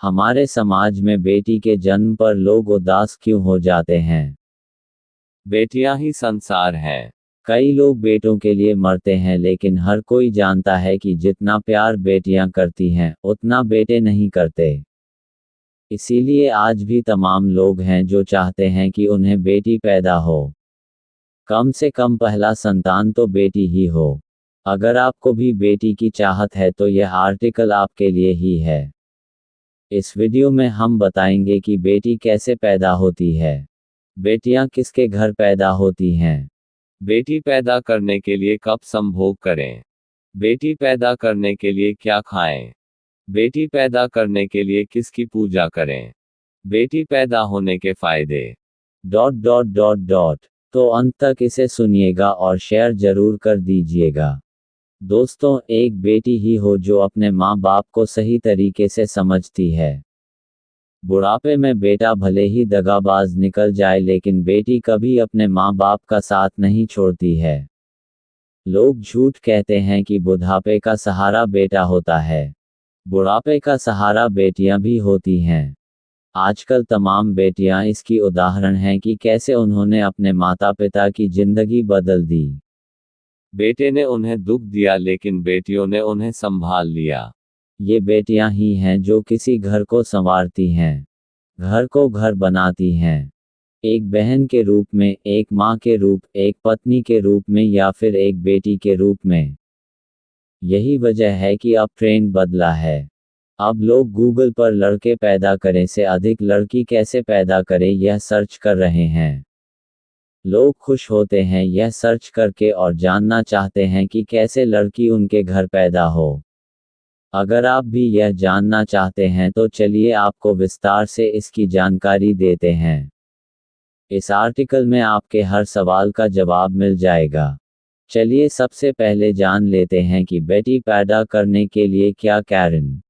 हमारे समाज में बेटी के जन्म पर लोग उदास क्यों हो जाते हैं? बेटियां ही संसार हैं। कई लोग बेटों के लिए मरते हैं, लेकिन हर कोई जानता है कि जितना प्यार बेटियां करती हैं, उतना बेटे नहीं करते। इसीलिए आज भी तमाम लोग हैं जो चाहते हैं कि उन्हें बेटी पैदा हो। कम से कम पहला संतान तो बेटी ही हो। अगर आपको भी बेटी की चाहत है तो यह आर्टिकल आपके लिए ही है। इस वीडियो में हम बताएंगे कि बेटी कैसे पैदा होती है, बेटियां किसके घर पैदा होती हैं, बेटी पैदा करने के लिए कब संभोग करें, बेटी पैदा करने के लिए क्या खाएं, बेटी पैदा करने के लिए किसकी पूजा करें, बेटी पैदा होने के फायदे। तो अंत तक इसे सुनिएगा और शेयर जरूर कर दीजिएगा। दोस्तों, एक बेटी ही हो जो अपने माँ बाप को सही तरीके से समझती है। बुढ़ापे में बेटा भले ही दगाबाज निकल जाए, लेकिन बेटी कभी अपने माँ बाप का साथ नहीं छोड़ती है। लोग झूठ कहते हैं कि बुढ़ापे का सहारा बेटा होता है। बुढ़ापे का सहारा बेटियां भी होती हैं। आजकल तमाम बेटियां इसकी उदाहरण हैं कि कैसे उन्होंने अपने माता पिता की जिंदगी बदल दी। बेटे ने उन्हें दुख दिया, लेकिन बेटियों ने उन्हें संभाल लिया। ये बेटियां ही हैं जो किसी घर को संवारती हैं, घर को घर बनाती हैं। एक बहन के रूप में, एक माँ के रूप, एक पत्नी के रूप में, या फिर एक बेटी के रूप में। यही वजह है कि अब ट्रेंड बदला है। अब लोग गूगल पर लड़के पैदा करें से अधिक लड़की कैसे पैदा करें यह सर्च कर रहे हैं। लोग खुश होते हैं यह सर्च करके और जानना चाहते हैं कि कैसे लड़की उनके घर पैदा हो। अगर आप भी यह जानना चाहते हैं तो चलिए आपको विस्तार से इसकी जानकारी देते हैं। इस आर्टिकल में आपके हर सवाल का जवाब मिल जाएगा। चलिए सबसे पहले जान लेते हैं कि बेटी पैदा करने के लिए क्या कारण।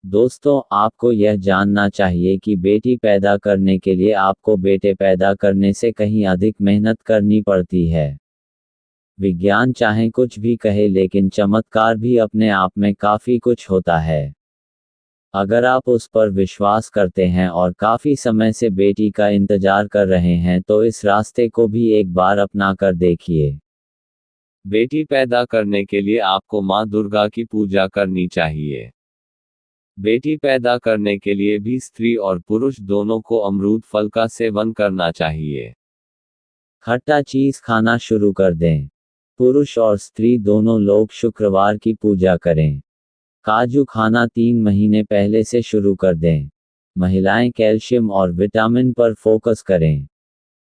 दोस्तों, आपको यह जानना चाहिए कि बेटी पैदा करने के लिए आपको बेटे पैदा करने से कहीं अधिक मेहनत करनी पड़ती है। विज्ञान चाहे कुछ भी कहे, लेकिन चमत्कार भी अपने आप में काफ़ी कुछ होता है। अगर आप उस पर विश्वास करते हैं और काफ़ी समय से बेटी का इंतजार कर रहे हैं तो इस रास्ते को भी एक बार अपना कर देखिए। बेटी पैदा करने के लिए आपको माँ दुर्गा की पूजा करनी चाहिए। बेटी पैदा करने के लिए भी स्त्री और पुरुष दोनों को अमरूद फल का सेवन करना चाहिए। खट्टा चीज़ खाना शुरू कर दें। पुरुष और स्त्री दोनों लोग शुक्रवार की पूजा करें। काजू खाना 3 महीने पहले से शुरू कर दें। महिलाएं कैल्शियम और विटामिन पर फोकस करें।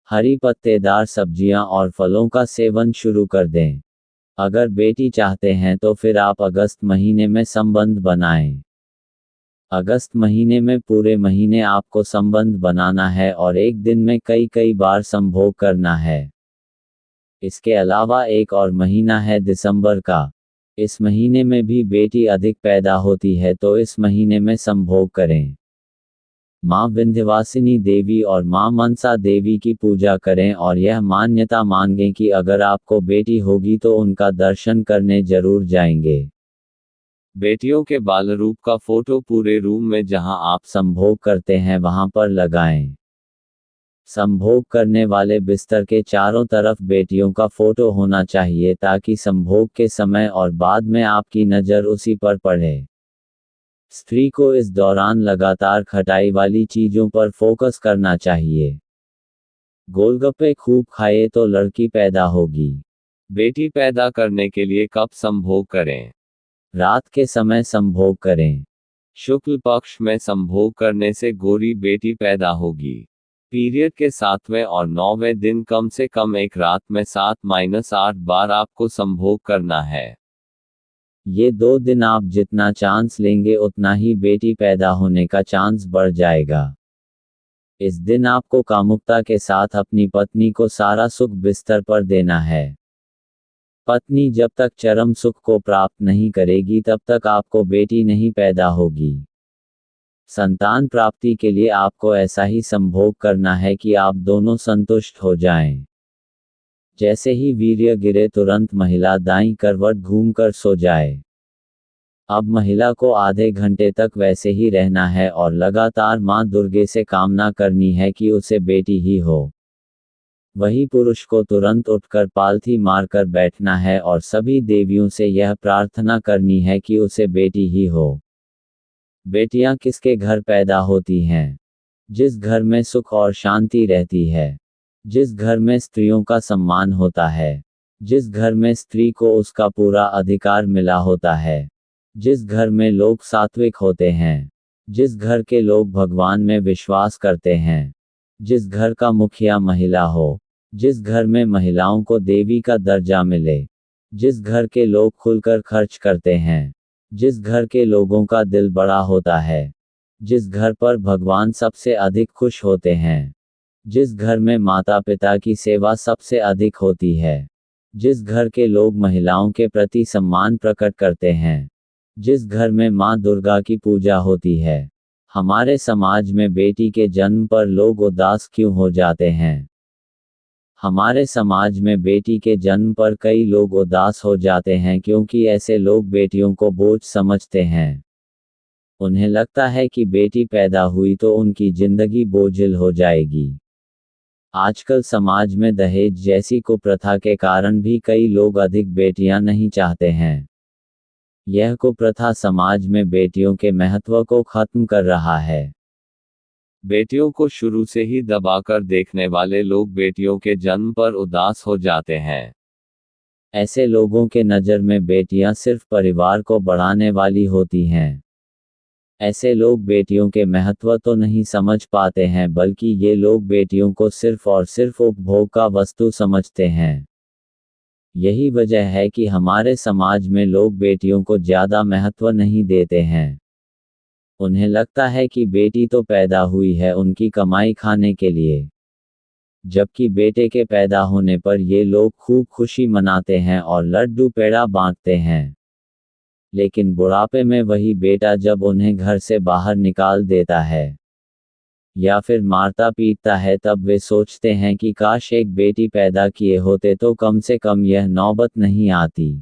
हरी पत्तेदार सब्जियां और फलों का सेवन शुरू कर दें। अगर बेटी चाहते हैं तो फिर आप अगस्त महीने में संबंध बनाएं। अगस्त महीने में पूरे महीने आपको संबंध बनाना है और एक दिन में कई बार संभोग करना है। इसके अलावा एक और महीना है दिसंबर का। इस महीने में भी बेटी अधिक पैदा होती है, तो इस महीने में संभोग करें। माँ विंध्यवासिनी देवी और माँ मनसा देवी की पूजा करें और यह मान्यता मांगें कि अगर आपको बेटी होगी तो उनका दर्शन करने जरूर जाएंगे। बेटियों के बाल रूप का फोटो पूरे रूम में जहां आप संभोग करते हैं वहां पर लगाएं। संभोग करने वाले बिस्तर के चारों तरफ बेटियों का फोटो होना चाहिए ताकि संभोग के समय और बाद में आपकी नज़र उसी पर पड़े। स्त्री को इस दौरान लगातार खटाई वाली चीज़ों पर फोकस करना चाहिए। गोलगप्पे खूब खाए तो लड़की पैदा होगी। बेटी पैदा करने के लिए कब संभोग करें? रात के समय संभोग करें। शुक्ल पक्ष में संभोग करने से गोरी बेटी पैदा होगी। पीरियड के 7वें और 9वें दिन कम से कम एक रात में 7-8 बार आपको संभोग करना है। ये 2 दिन आप जितना चांस लेंगे उतना ही बेटी पैदा होने का चांस बढ़ जाएगा। इस दिन आपको कामुकता के साथ अपनी पत्नी को सारा सुख बिस्तर पर देना है। पत्नी जब तक चरम सुख को प्राप्त नहीं करेगी तब तक आपको बेटी नहीं पैदा होगी। संतान प्राप्ति के लिए आपको ऐसा ही संभोग करना है कि आप दोनों संतुष्ट हो जाएं। जैसे ही वीर्य गिरे तुरंत महिला दाईं करवट घूमकर सो जाए। अब महिला को आधे घंटे तक वैसे ही रहना है और लगातार माँ दुर्गे से कामना करनी है कि उसे बेटी ही हो। वही पुरुष को तुरंत उठकर पालथी मारकर बैठना है और सभी देवियों से यह प्रार्थना करनी है कि उसे बेटी ही हो। बेटियां किसके घर पैदा होती हैं? जिस घर में सुख और शांति रहती है, जिस घर में स्त्रियों का सम्मान होता है, जिस घर में स्त्री को उसका पूरा अधिकार मिला होता है, जिस घर में लोग सात्विक होते हैं, जिस घर के लोग भगवान में विश्वास करते हैं, जिस घर का मुखिया महिला हो, जिस घर में महिलाओं को देवी का दर्जा मिले, जिस घर के लोग खुलकर खर्च करते हैं, जिस घर के लोगों का दिल बड़ा होता है, जिस घर पर भगवान सबसे अधिक खुश होते हैं, जिस घर में माता पिता की सेवा सबसे अधिक होती है, जिस घर के लोग महिलाओं के प्रति सम्मान प्रकट करते हैं, जिस घर में माँ दुर्गा की पूजा होती है। हमारे समाज में बेटी के जन्म पर लोग उदास क्यों हो जाते हैं? हमारे समाज में बेटी के जन्म पर कई लोग उदास हो जाते हैं क्योंकि ऐसे लोग बेटियों को बोझ समझते हैं। उन्हें लगता है कि बेटी पैदा हुई तो उनकी जिंदगी बोझिल हो जाएगी। आजकल समाज में दहेज जैसी कुप्रथा के कारण भी कई लोग अधिक बेटियां नहीं चाहते हैं। यह कुप्रथा समाज में बेटियों के महत्व को खत्म कर रहा है। बेटियों को शुरू से ही दबाकर देखने वाले लोग बेटियों के जन्म पर उदास हो जाते हैं। ऐसे लोगों के नज़र में बेटियां सिर्फ परिवार को बढ़ाने वाली होती हैं। ऐसे लोग बेटियों के महत्व तो नहीं समझ पाते हैं, बल्कि ये लोग बेटियों को सिर्फ और सिर्फ उपभोग का वस्तु समझते हैं। यही वजह है कि हमारे समाज में लोग बेटियों को ज़्यादा महत्व नहीं देते हैं। उन्हें लगता है कि बेटी तो पैदा हुई है उनकी कमाई खाने के लिए, जबकि बेटे के पैदा होने पर ये लोग खूब खुशी मनाते हैं और लड्डू पेड़ा बांटते हैं। लेकिन बुढ़ापे में वही बेटा जब उन्हें घर से बाहर निकाल देता है या फिर मारता पीटता है, तब वे सोचते हैं कि काश एक बेटी पैदा किए होते तो कम से कम यह नौबत नहीं आती।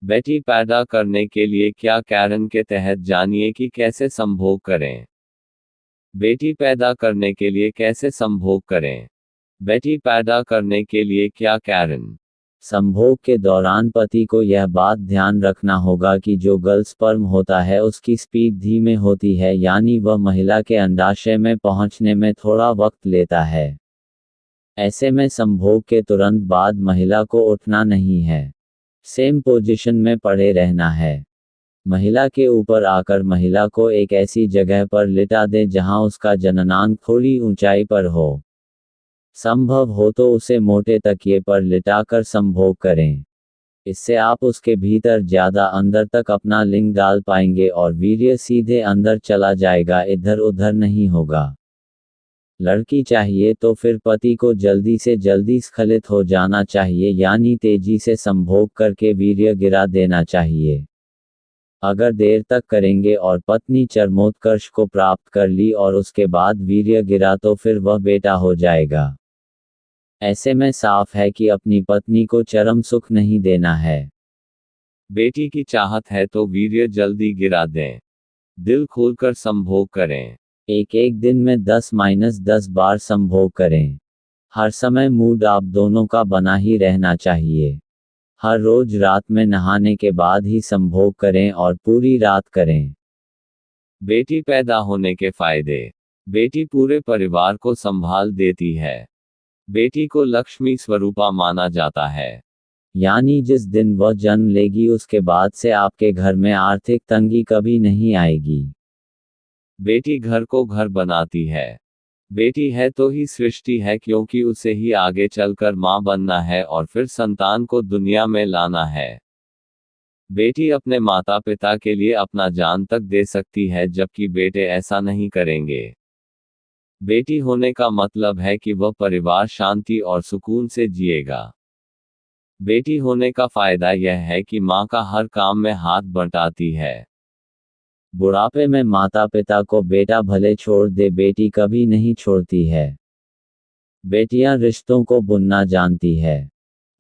बेटी पैदा करने के लिए क्या कारण के तहत जानिए कि कैसे संभोग करें। बेटी पैदा करने के लिए कैसे संभोग करें? बेटी पैदा करने के लिए क्या कारण? संभोग के दौरान पति को यह बात ध्यान रखना होगा कि जो गर्ल स्पर्म होता है उसकी स्पीड धीमे होती है, यानी वह महिला के अंडाशय में पहुंचने में थोड़ा वक्त लेता है। ऐसे में संभोग के तुरंत बाद महिला को उठना नहीं है, सेम पोजीशन में पड़े रहना है। महिला के ऊपर आकर महिला को एक ऐसी जगह पर लिटा दें जहां उसका जननांग थोड़ी ऊंचाई पर हो। संभव हो तो उसे मोटे तकिए पर लिटाकर संभोग करें। इससे आप उसके भीतर ज़्यादा अंदर तक अपना लिंग डाल पाएंगे और वीर्य सीधे अंदर चला जाएगा, इधर उधर नहीं होगा। लड़की चाहिए तो फिर पति को जल्दी से जल्दी स्खलित हो जाना चाहिए, यानी तेजी से संभोग करके वीर्य गिरा देना चाहिए। अगर देर तक करेंगे और पत्नी चरमोत्कर्ष को प्राप्त कर ली और उसके बाद वीर्य गिरा तो फिर वह बेटा हो जाएगा। ऐसे में साफ है कि अपनी पत्नी को चरम सुख नहीं देना है। बेटी की चाहत है तो वीर्य जल्दी गिरा दें। दिल खोलकर संभोग करें। एक दिन में 10-10 बार संभोग करें। हर समय मूड आप दोनों का बना ही रहना चाहिए। हर रोज रात में नहाने के बाद ही संभोग करें और पूरी रात करें। बेटी पैदा होने के फायदे। बेटी पूरे परिवार को संभाल देती है। बेटी को लक्ष्मी स्वरूपा माना जाता है। यानी जिस दिन वह जन्म लेगी उसके बाद से आपके घर में आर्थिक तंगी कभी नहीं आएगी। बेटी घर को घर बनाती है। बेटी है तो ही सृष्टि है, क्योंकि उसे ही आगे चलकर माँ बनना है और फिर संतान को दुनिया में लाना है। बेटी अपने माता पिता के लिए अपना जान तक दे सकती है, जबकि बेटे ऐसा नहीं करेंगे। बेटी होने का मतलब है कि वह परिवार शांति और सुकून से जिएगा। बेटी होने का फायदा यह है कि माँ का हर काम में हाथ बंटाती है। बुढ़ापे में माता पिता को बेटा भले छोड़ दे, बेटी कभी नहीं छोड़ती है। बेटियां रिश्तों को बुनना जानती है।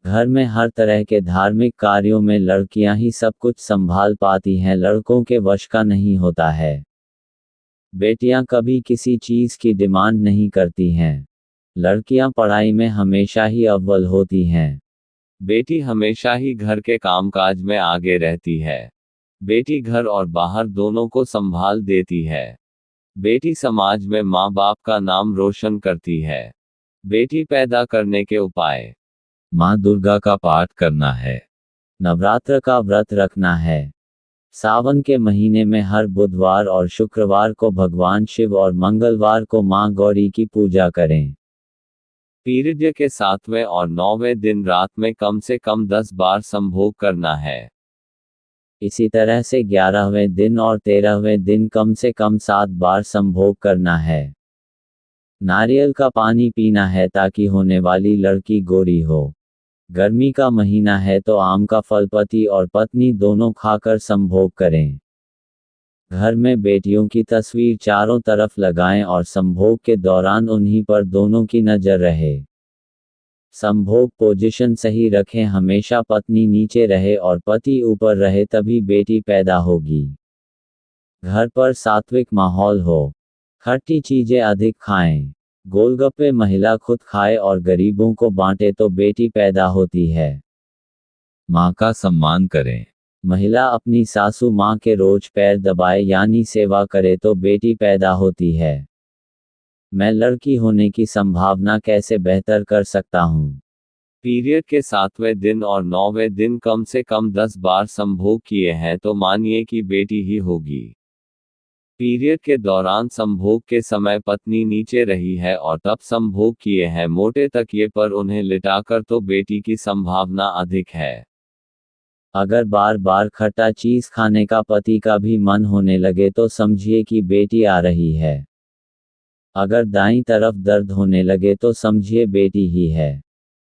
घर में हर तरह के धार्मिक कार्यों में लड़कियां ही सब कुछ संभाल पाती हैं, लड़कों के वश का नहीं होता है। बेटियां कभी किसी चीज की डिमांड नहीं करती हैं। लड़कियां पढ़ाई में हमेशा ही अव्वल होती हैं। बेटी हमेशा ही घर के कामकाज में आगे रहती है। बेटी घर और बाहर दोनों को संभाल देती है। बेटी समाज में माँ बाप का नाम रोशन करती है। बेटी पैदा करने के उपाय: माँ दुर्गा का पाठ करना है। नवरात्र का व्रत रखना है। सावन के महीने में हर बुधवार और शुक्रवार को भगवान शिव और मंगलवार को माँ गौरी की पूजा करें। पीरियड के 7वें और 9वें दिन रात में कम से कम 10 बार संभोग करना है। इसी तरह से 11वें दिन और 13वें दिन कम से कम 7 बार संभोग करना है। नारियल का पानी पीना है ताकि होने वाली लड़की गोरी हो। गर्मी का महीना है तो आम का फल पति और पत्नी दोनों खाकर संभोग करें। घर में बेटियों की तस्वीर चारों तरफ लगाएं और संभोग के दौरान उन्हीं पर दोनों की नजर रहे। संभोग पोजीशन सही रखें, हमेशा पत्नी नीचे रहे और पति ऊपर रहे, तभी बेटी पैदा होगी। घर पर सात्विक माहौल हो। खट्टी चीजें अधिक खाएं। गोलगप्पे महिला खुद खाए और गरीबों को बांटे तो बेटी पैदा होती है। माँ का सम्मान करें। महिला अपनी सासू माँ के रोज पैर दबाए यानी सेवा करे तो बेटी पैदा होती है। मैं लड़की होने की संभावना कैसे बेहतर कर सकता हूँ? पीरियड के 7वें दिन और 9वें दिन कम से कम 10 बार संभोग किए हैं तो मानिए कि बेटी ही होगी। पीरियड के दौरान संभोग के समय पत्नी नीचे रही है और तब संभोग किए हैं मोटे तकिए पर उन्हें लिटाकर तो बेटी की संभावना अधिक है। अगर बार बार खट्टा चीज खाने का पति का भी मन होने लगे तो समझिए कि बेटी आ रही है। अगर दाईं तरफ दर्द होने लगे तो समझिए बेटी ही है।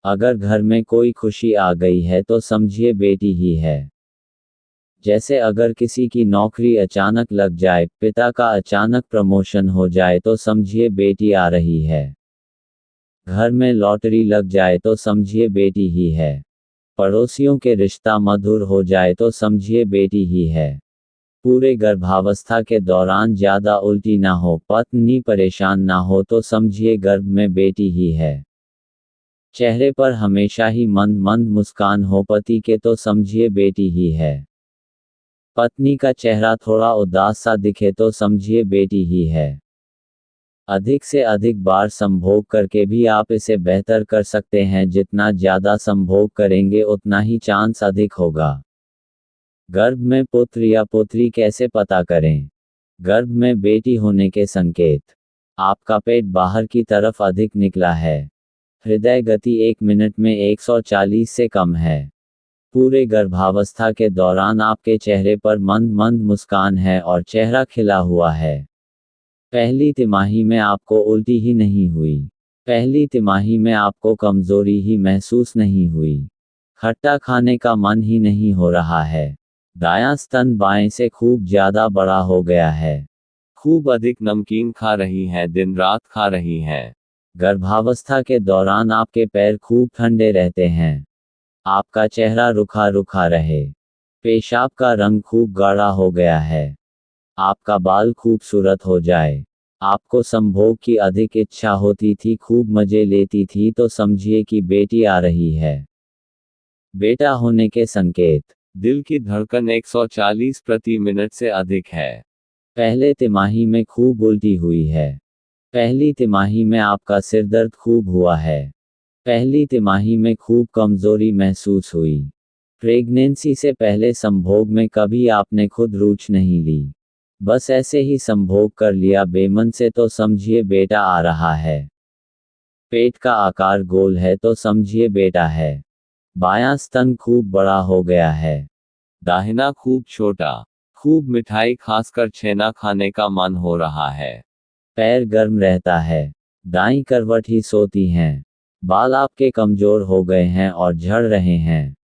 अगर घर में कोई खुशी आ गई है तो समझिए बेटी ही है। जैसे अगर किसी की नौकरी अचानक लग जाए, पिता का अचानक प्रमोशन हो जाए तो समझिए बेटी आ रही है। घर में लॉटरी लग जाए तो समझिए बेटी ही है। पड़ोसियों के रिश्ता मधुर हो जाए तो समझिए बेटी ही है। पूरे गर्भावस्था के दौरान ज्यादा उल्टी ना हो, पत्नी परेशान ना हो तो समझिए गर्भ में बेटी ही है। चेहरे पर हमेशा ही मंद मंद मुस्कान हो पति के तो समझिए बेटी ही है। पत्नी का चेहरा थोड़ा उदास सा दिखे तो समझिए बेटी ही है। अधिक से अधिक बार संभोग करके भी आप इसे बेहतर कर सकते हैं। जितना ज्यादा संभोग करेंगे उतना ही चांस अधिक होगा। गर्भ में पुत्र या पुत्री कैसे पता करें? गर्भ में बेटी होने के संकेत: आपका पेट बाहर की तरफ अधिक निकला है। हृदय गति 1 मिनट में 140 से कम है। पूरे गर्भावस्था के दौरान आपके चेहरे पर मंद मंद मुस्कान है और चेहरा खिला हुआ है। पहली तिमाही में आपको उल्टी ही नहीं हुई। पहली तिमाही में आपको कमजोरी ही महसूस नहीं हुई। खट्टा खाने का मन ही नहीं हो रहा है। दायां स्तन बाएं से खूब ज्यादा बड़ा हो गया है। खूब अधिक नमकीन खा रही हैं, दिन रात खा रही हैं। गर्भावस्था के दौरान आपके पैर खूब ठंडे रहते हैं। आपका चेहरा रुखा रुखा रहे। पेशाब का रंग खूब गाढ़ा हो गया है। आपका बाल खूबसूरत हो जाए। आपको संभोग की अधिक इच्छा होती थी, खूब मजे लेती थी तो समझिए कि बेटी आ रही है। बेटा होने के संकेत: दिल की धड़कन 140 प्रति मिनट से अधिक है। पहले तिमाही में खूब उल्टी हुई है। पहली तिमाही में आपका सिरदर्द खूब हुआ है। पहली तिमाही में खूब कमजोरी महसूस हुई। प्रेगनेंसी से पहले संभोग में कभी आपने खुद रूच नहीं ली, बस ऐसे ही संभोग कर लिया बेमन से तो समझिए बेटा आ रहा है। पेट का आकार गोल है तो समझिए बेटा है। बायां स्तन खूब बड़ा हो गया है। दाहिना खूब छोटा। खूब मिठाई खासकर छेना खाने का मन हो रहा है। पैर गर्म रहता है। दाईं करवट ही सोती हैं। बाल आपके कमजोर हो गए हैं और झड़ रहे हैं।